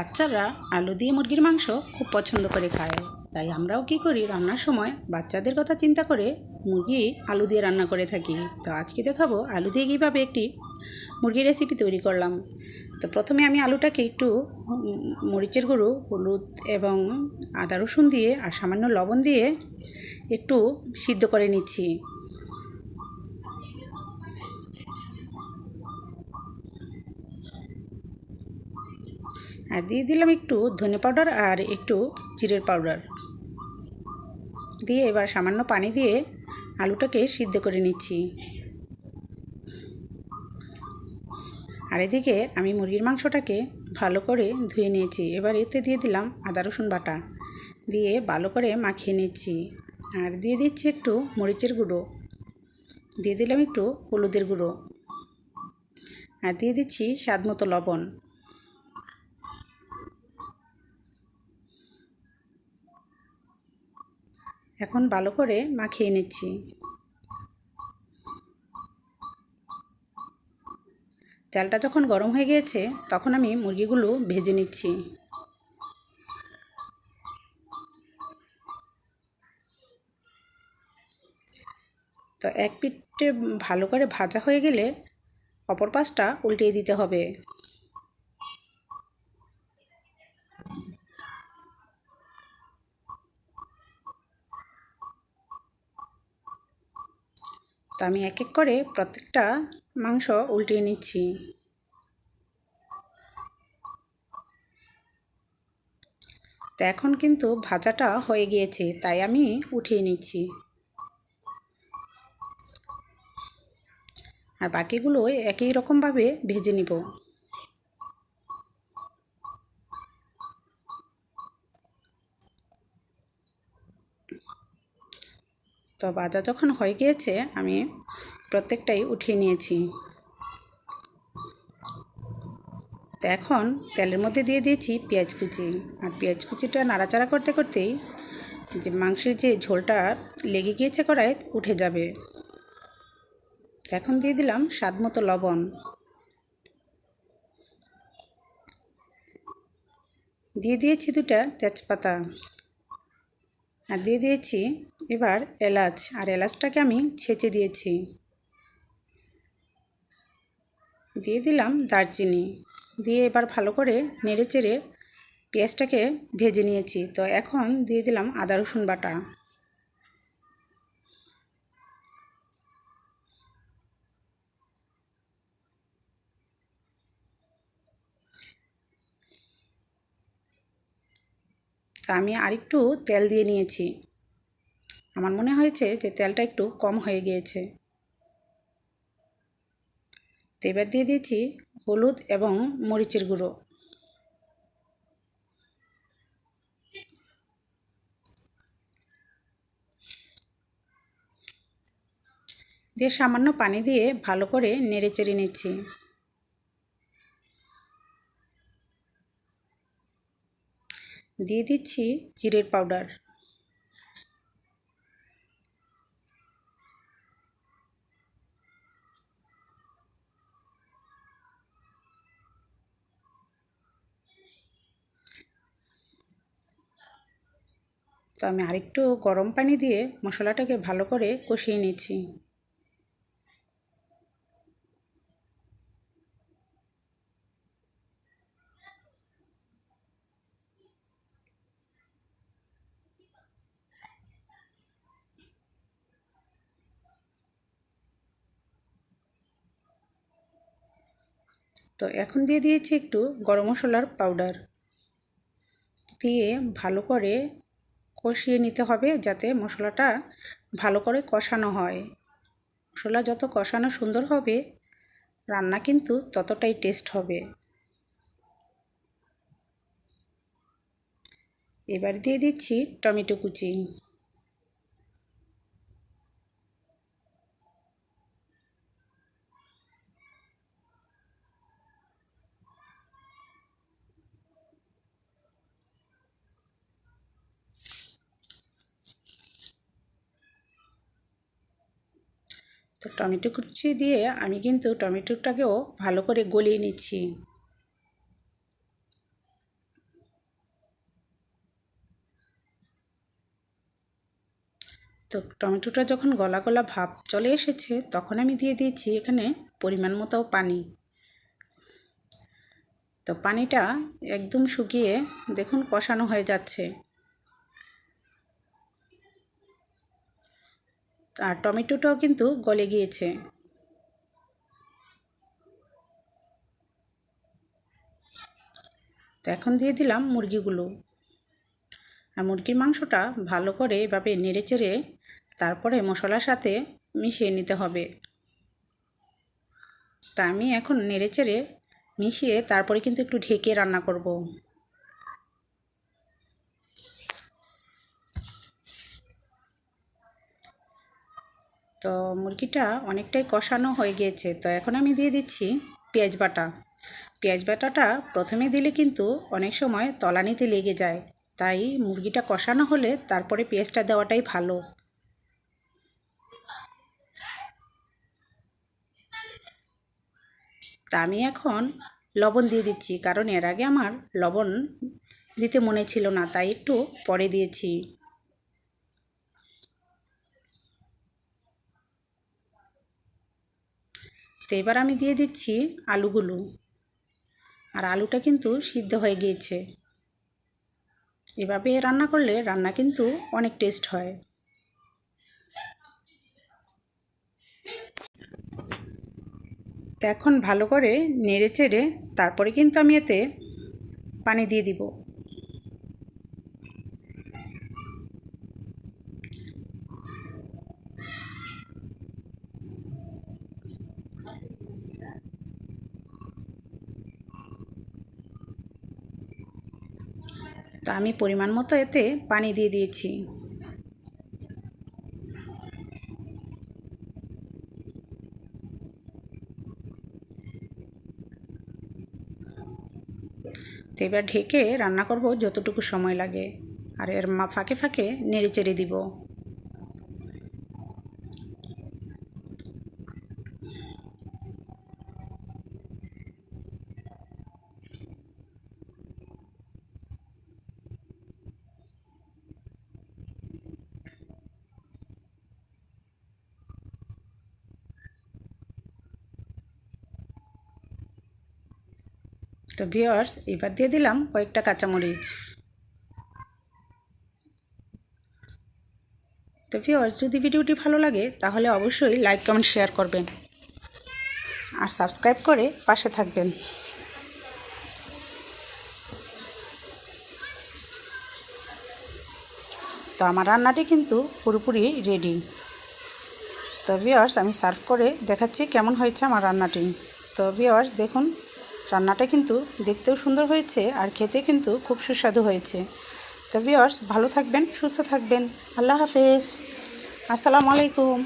বাচ্চারা আলু দিয়ে মুরগির মাংস খুব পছন্দ করে খায়। তাই আমরাও কি করি, রান্নার সময় বাচ্চাদের কথা চিন্তা করে মুরগি আলু দিয়ে রান্না করে থাকি। তো আজকে দেখাবো আলু দিয়ে কীভাবে একটি মুরগির রেসিপি তৈরি করলাম। তো প্রথমে আমি আলুটাকে একটু মরিচের গুঁড়ো, হলুদ এবং আদা রসুন দিয়ে আর সামান্য লবণ দিয়ে একটু সিদ্ধ করে নিচ্ছি। আর দিয়ে দিলাম একটু ধনে পাউডার আর একটু জিরের পাউডার দিয়ে এবার সামান্য পানি দিয়ে আলুটাকে সিদ্ধ করে নিচ্ছি। আর এদিকে আমি মুরগির মাংসটাকে ভালো করে ধুয়ে নিয়েছি। এবার এতে দিয়ে দিলাম আদা রসুন বাটা দিয়ে ভালো করে মাখিয়ে নিচ্ছি। আর দিয়ে দিচ্ছি একটু মরিচের গুঁড়ো, দিয়ে দিলাম একটু হলুদের গুঁড়ো, আর দিয়ে দিচ্ছি স্বাদ মতো লবণ। এখন ভালো করে মাখিয়ে নিচ্ছি। তেলটা যখন গরম হয়ে গিয়েছে তখন আমি মুরগিগুলো ভেজে নিচ্ছি। তো এক পিঠে ভালো করে ভাজা হয়ে গেলে অপর পাশটা উল্টিয়ে দিতে হবে। তো আমি এক এক করে প্রত্যেকটা মাংস উল্টিয়ে নিচ্ছি। তো এখন কিন্তু ভাজাটা হয়ে গিয়েছে, তাই আমি উঠিয়ে নিচ্ছি। আর বাকিগুলো একই রকমভাবে ভেজে নিব। তো ভাজা যখন হয়ে গিয়েছে আমি প্রত্যেকটাই উঠিয়ে নিয়েছি। তো এখন তেলের মধ্যে দিয়ে দিয়েছি পেঁয়াজ কুচি। আর পেঁয়াজ কুচিটা নাড়াচাড়া করতে করতেই যে মাংসের যে ঝোলটা লেগে গিয়েছে কড়াইয়ে উঠে যাবে। এখন দিয়ে দিলাম স্বাদ মতো লবণ, দিয়ে দিয়েছি 2টা তেজপাতা, আর দিয়ে দিয়েছি এবার এলাচ। আর এলাচটাকে আমি ছেঁচে দিয়েছি। দিয়ে দিলাম দারচিনি, দিয়ে এবার ভালো করে নেড়ে চেড়ে পেঁয়াজটাকে ভেজে নিয়েছি। তো এখন দিয়ে দিলাম আদা রসুন বাটা, তা আমি আরেকটু তেল দিয়ে নিয়েছি। আমার মনে হয়েছে যে তেলটা একটু কম হয়ে গিয়েছে। তো এবার দিয়ে দিয়েছি হলুদ এবং মরিচের গুঁড়ো, দিয়ে সামান্য পানি দিয়ে ভালো করে নেড়ে চেড়ে নিচ্ছি। দিয়ে দিচ্ছি জিরের পাউডার, তো আমি আরেকটু গরম পানি দিয়ে মশলাটাকে ভালো করে কষিয়ে নিচ্ছি। তো এখন দিয়ে দিয়েছি একটু গরম মশলার পাউডার, দিয়ে ভালো করে কষিয়ে নিতে হবে যাতে মশলাটা ভালো করে কষানো হয়। মশলা যত কষানো সুন্দর হবে রান্না কিন্তু ততটাই টেস্ট হবে। এবার দিয়ে দিচ্ছি টমেটো কুচি, তো টমেটো কুচি দিয়ে আমি কিন্তু টমেটোটাকেও ভালো করে গলিয়ে নিচ্ছি। তো টমেটোটা যখন গলা গলা ভাব চলে এসেছে তখন আমি দিয়ে দিয়েছি এখানে পরিমাণ মতো পানি। তো পানিটা একদম শুকিয়ে দেখুন কষানো হয়ে যাচ্ছে। আর টমেটোটাও কিন্তু গলে গিয়েছে। তো এখন দিয়ে দিলাম মুরগিগুলো। আর মুরগির মাংসটা ভালো করে এভাবে নেড়েচেড়ে তারপরে মশলার সাথে মিশিয়ে নিতে হবে। তা আমি এখন নেড়েচেড়ে মিশিয়ে তারপরে কিন্তু একটু ঢেকে রান্না করব। তো মুরগিটা অনেকটাই কষানো হয়ে গিয়েছে। তো এখন আমি দিয়ে দিচ্ছি পেঁয়াজ বাটা। পেঁয়াজ বাটাটা প্রথমে দিলে কিন্তু অনেক সময় তলানিতে লেগে যায়, তাই মুরগিটা কষানো হলে তারপরে পেঁয়াজটা দেওয়াটাই ভালো। তা আমি এখন লবণ দিয়ে দিচ্ছি, কারণ এর আগে আমার লবণ দিতে মনে ছিল না, তাই একটু পরে দিয়েছি। তো এবার আমি দিয়ে দিচ্ছি আলুগুলো। আর আলুটা কিন্তু সিদ্ধ হয়ে গিয়েছে। এভাবে রান্না করলে রান্না কিন্তু অনেক টেস্ট হয়। তো এখন ভালো করে নেড়ে চেড়ে তারপরে কিন্তু আমি এতে পানি দিয়ে দিব। তো আমি পরিমাণ মতো এতে পানি দিয়ে দিয়েছি। তো এবার ঢেকে রান্না করব যতটুকু সময় লাগে, আর এর ফাঁকে ফাঁকে নেড়ে চেড়ে দিব। তো ভিউয়ার্স, এবার দিয়ে দিলাম কয়েকটা কাঁচামরিচ। তো ভিউয়ার্স, যদি ভিডিওটি ভালো লাগে তাহলে অবশ্যই লাইক কমেন্ট শেয়ার করবেন আর সাবস্ক্রাইব করে পাশে থাকবেন। তো আমার রান্নাটি কিন্তু পুরোপুরি রেডি। তো ভিউয়ার্স, আমি সার্ভ করে দেখাচ্ছি কেমন হয়েছে আমার রান্নাটি। তো ভিউয়ার্স দেখুন, রান্নাটা কিন্তু দেখতেও সুন্দর হয়েছে আর খেতে কিন্তু খুব সুস্বাদু হয়েছে। তো ভিউয়ার্স, ভালো থাকবেন, সুস্থ থাকবেন। আল্লাহ হাফেজ, আসসালামু আলাইকুম।